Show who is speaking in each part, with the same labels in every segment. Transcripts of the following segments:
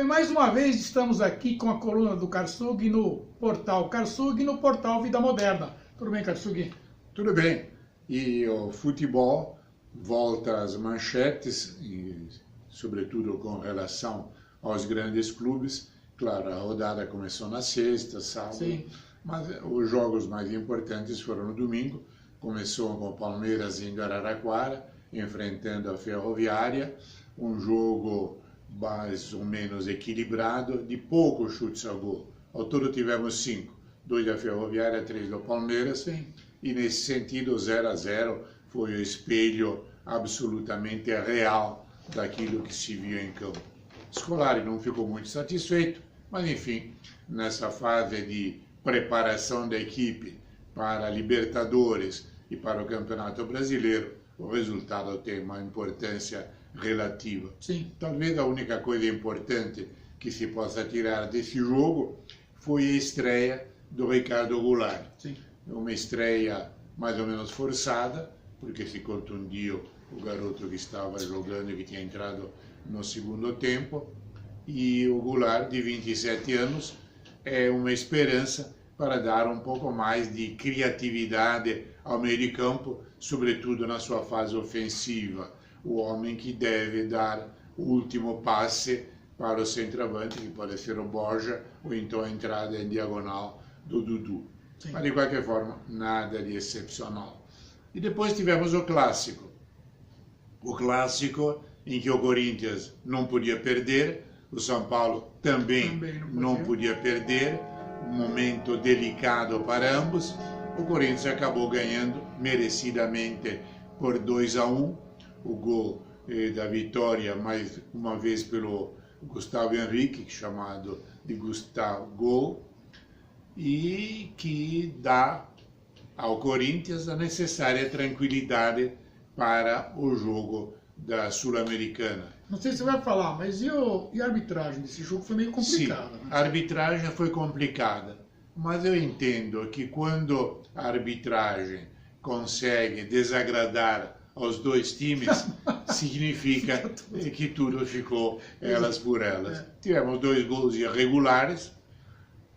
Speaker 1: mais uma vez estamos aqui com a coluna do Karsug no portal Karsug e no portal Vida Moderna. Tudo bem, Karsug?
Speaker 2: Tudo bem. E o futebol volta às manchetes, sobretudo com relação aos grandes clubes. Claro, a rodada começou na sexta, sábado, sim, mas os jogos mais importantes foram no domingo. Começou com o Palmeiras indo a Araraquara, enfrentando a Ferroviária, um jogo mais ou menos equilibrado, de poucos chutes a gol. Ao todo tivemos 5, 2 da Ferroviária, 3 do Palmeiras, sim, e nesse sentido 0-0 foi o espelho absolutamente real daquilo que se viu em campo. Scolari não ficou muito satisfeito, mas enfim, nessa fase de preparação da equipe para a Libertadores e para o Campeonato Brasileiro, o resultado tem uma importância relativa.
Speaker 1: Sim.
Speaker 2: Talvez a única coisa importante que se possa tirar desse jogo foi a estreia do Ricardo Goulart.
Speaker 1: Sim.
Speaker 2: Uma estreia mais ou menos forçada, porque se contundiu o garoto que estava jogando e que tinha entrado no segundo tempo, e o Goulart, de 27 anos, é uma esperança para dar um pouco mais de criatividade ao meio de campo, sobretudo na sua fase ofensiva. O homem que deve dar o último passe para o centroavante, que pode ser o Borja, ou então a entrada em diagonal do Dudu. Sim. Mas de qualquer forma, nada de excepcional. E depois tivemos o clássico. O clássico em que o Corinthians não podia perder, o São Paulo também não podia perder, um momento delicado para ambos. O Corinthians acabou ganhando merecidamente por 2-1, o gol da vitória mais uma vez pelo Gustavo Henrique, chamado de Gustavo Gol, e que dá ao Corinthians a necessária tranquilidade para o jogo da Sul-Americana.
Speaker 1: Não sei se você vai falar, mas e a arbitragem desse jogo foi meio complicada?
Speaker 2: Sim, a arbitragem foi complicada, mas eu entendo que quando a arbitragem consegue desagradar aos dois times, significa que tudo ficou elas por elas. Tivemos 2 gols irregulares,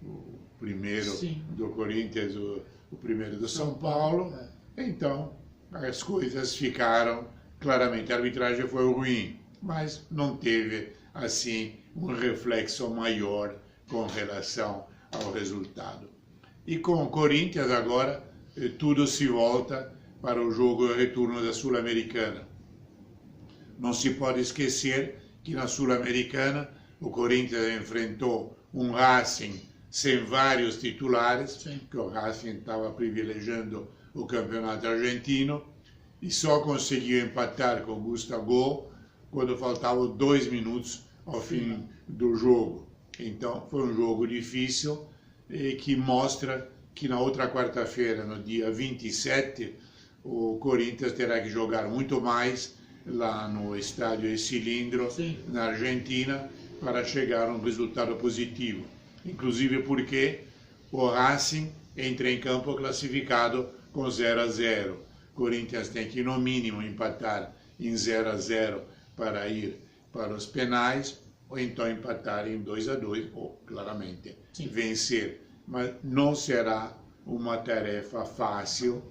Speaker 2: o primeiro sim, do Corinthians, o primeiro do São Paulo. Então as coisas ficaram, claramente a arbitragem foi ruim, mas não teve assim um reflexo maior com relação ao resultado. E com o Corinthians agora tudo se volta para o jogo de retorno da Sul-Americana. Não se pode esquecer que na Sul-Americana o Corinthians enfrentou um Racing sem vários titulares, sim, que o Racing estava privilegiando o campeonato argentino, e só conseguiu empatar com o Gustavo quando faltavam 2 minutos ao fim do jogo. Então foi um jogo difícil e que mostra que na outra quarta-feira, no dia 27, o Corinthians terá que jogar muito mais lá no estádio Cilindro, sim, na Argentina, para chegar a um resultado positivo. Inclusive porque o Racing entra em campo classificado com 0-0. O Corinthians tem que, no mínimo, empatar em 0-0 para ir para os penais, ou então empatar em 2-2, ou, claramente, sim, vencer. Mas não será uma tarefa fácil,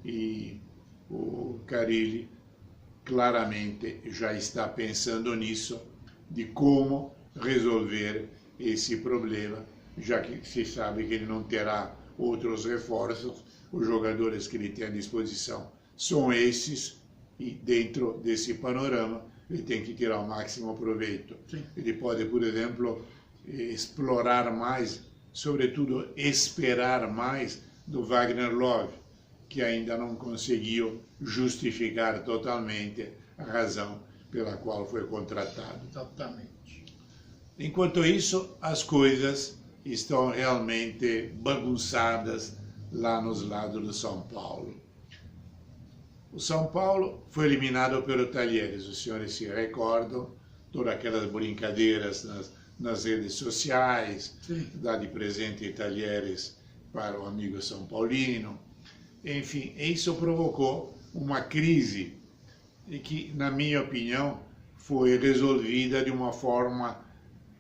Speaker 2: e o Carille claramente já está pensando nisso, de como resolver esse problema, já que se sabe que ele não terá outros reforços. Os jogadores que ele tem à disposição são esses, e dentro desse panorama ele tem que tirar o máximo proveito. Sim. Ele pode, por exemplo, explorar mais, sobretudo esperar mais do Wagner Love, que ainda não conseguiu justificar totalmente a razão pela qual foi contratado.
Speaker 1: Exatamente.
Speaker 2: Enquanto isso, as coisas estão realmente bagunçadas lá nos lados do São Paulo. O São Paulo foi eliminado pelo Talheres, os senhores se recordam, todas aquelas brincadeiras nas redes sociais, sim, dar de presente Talheres para o amigo São Paulino. Enfim, isso provocou uma crise e que, na minha opinião, foi resolvida de uma forma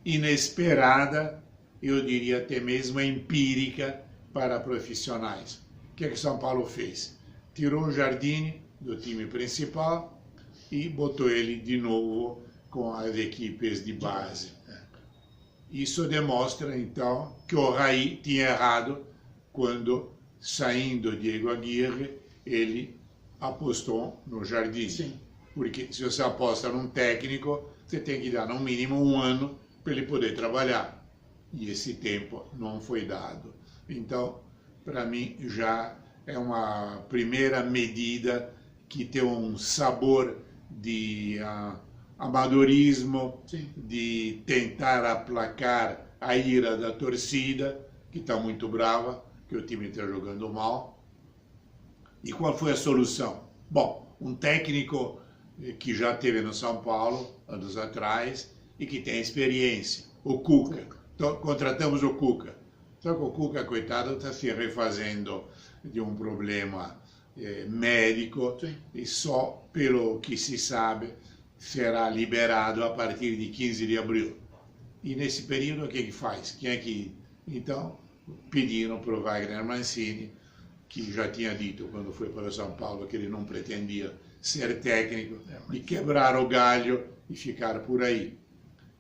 Speaker 2: inesperada, eu diria até mesmo empírica para profissionais. O que é que São Paulo fez? Tirou o Jardine do time principal e botou ele de novo com as equipes de base. Isso demonstra, então, que o Raí tinha errado quando, saindo Diego Aguirre, ele apostou no Jardine.
Speaker 1: Sim.
Speaker 2: Porque se você aposta num técnico, você tem que dar no mínimo 1 ano para ele poder trabalhar. E esse tempo não foi dado. Então, para mim, já é uma primeira medida que tem um sabor de amadorismo,
Speaker 1: Sim.
Speaker 2: de tentar aplacar a ira da torcida, que está muito brava, que o time está jogando mal. E qual foi a solução? Bom, um técnico que já esteve no São Paulo, anos atrás, e que tem experiência, o Cuca. Então, contratamos o Cuca. Só que o Cuca, coitado, está se refazendo de um problema médico.
Speaker 1: Sim.
Speaker 2: E só pelo que se sabe será liberado a partir de 15 de abril. E nesse período, o que faz? Quem é que... Então, pediram para o Wagner Mancini, que já tinha dito quando foi para o São Paulo que ele não pretendia ser técnico, de quebrar o galho e ficar por aí.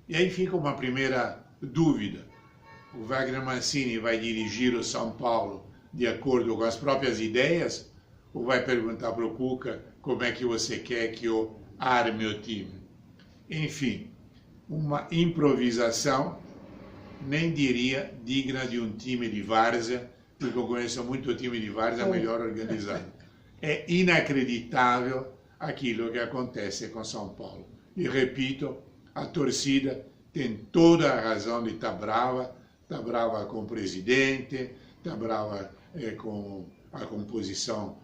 Speaker 2: E aí fica uma primeira dúvida. O Wagner Mancini vai dirigir o São Paulo de acordo com as próprias ideias ou vai perguntar para o Cuca como é que você quer que eu arme o time? Enfim, uma improvisação, nem diria digna de um time de várzea, porque eu conheço muito time de várzea melhor organizado. É inacreditável aquilo que acontece com São Paulo. E repito, a torcida tem toda a razão de estar brava com o presidente, está brava com a composição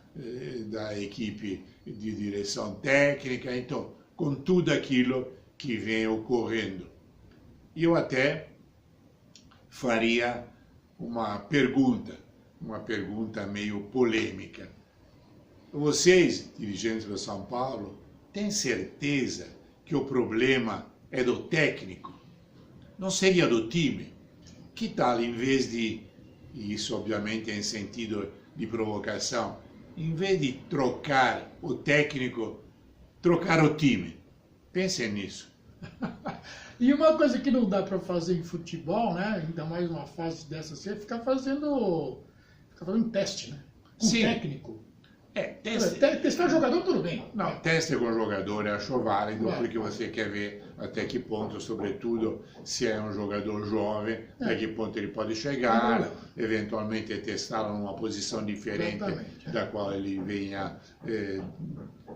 Speaker 2: da equipe de direção técnica, então, com tudo aquilo que vem ocorrendo. Eu até faria uma pergunta meio polêmica. Vocês, dirigentes do São Paulo, têm certeza que o problema é do técnico? Não seria do time? Que tal, em vez de, e isso obviamente é em sentido de provocação, em vez de trocar o técnico, trocar o time? Pensem nisso.
Speaker 1: E uma coisa que não dá para fazer em futebol, né? Ainda mais uma fase dessa, você ficar fazendo teste, né? Com
Speaker 2: Sim.
Speaker 1: técnico.
Speaker 2: Testar
Speaker 1: jogador, tudo bem.
Speaker 2: Não, teste com o jogador eu acho válido, porque você quer ver até que ponto, sobretudo, se é um jogador jovem, até que ponto ele pode chegar, eventualmente testá-lo numa posição diferente da qual ele venha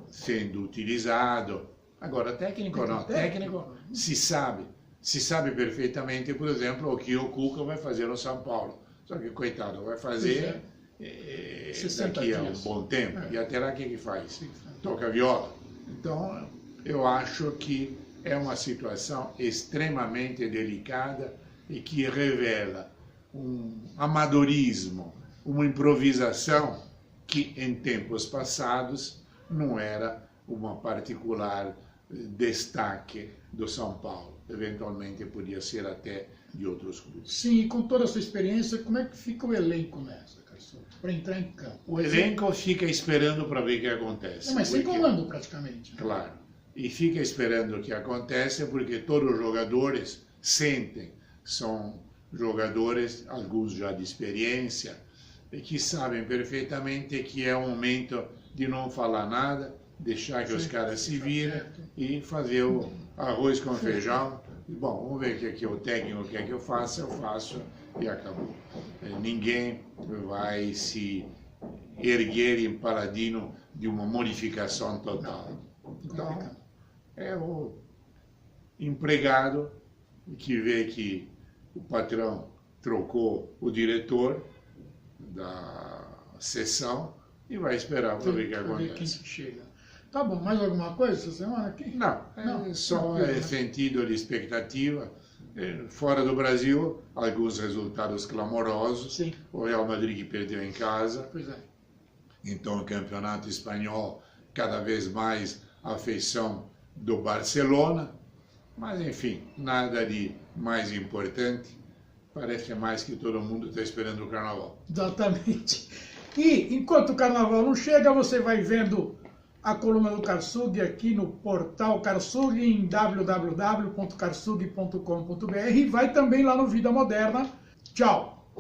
Speaker 2: sendo utilizado. Agora, técnico não, técnico se sabe perfeitamente, por exemplo, o que o Cuca vai fazer no São Paulo. Só que, coitado, vai fazer daqui a um bom tempo, e até lá o que faz? Toca viola. Então, eu acho que é uma situação extremamente delicada e que revela um amadorismo, uma improvisação que em tempos passados não era uma particular destaque do São Paulo. Eventualmente podia ser até de outros clubes.
Speaker 1: Sim, e com toda a sua experiência, como é que fica o elenco nessa, para entrar em campo?
Speaker 2: O elenco fica esperando para ver o que acontece.
Speaker 1: Mas sem comando praticamente.
Speaker 2: Claro. E fica esperando o que acontece porque todos os jogadores sentem, são jogadores, alguns já de experiência, e que sabem perfeitamente que é o momento de não falar nada, deixar que os caras se virem e fazer o arroz com feijão. Bom, vamos ver o que o técnico quer que eu faço e acabou. Ninguém vai se erguer em paladino de uma modificação total. Então, é o empregado que vê que o patrão trocou o diretor da sessão e vai esperar para ver o que acontece.
Speaker 1: Quem chega. Tá bom, mais alguma coisa essa semana aqui?
Speaker 2: Não, só sentido de expectativa. Fora do Brasil, alguns resultados clamorosos.
Speaker 1: Sim.
Speaker 2: O Real Madrid que perdeu em casa.
Speaker 1: Pois é.
Speaker 2: Então, o campeonato espanhol, cada vez mais a afeição do Barcelona. Mas, enfim, nada de mais importante. Parece mais que todo mundo está esperando o carnaval.
Speaker 1: Exatamente. E, enquanto o carnaval não chega, você vai vendo a coluna do Karsug aqui no portal Karsug em www.karsug.com.br e vai também lá no Vida Moderna. Tchau!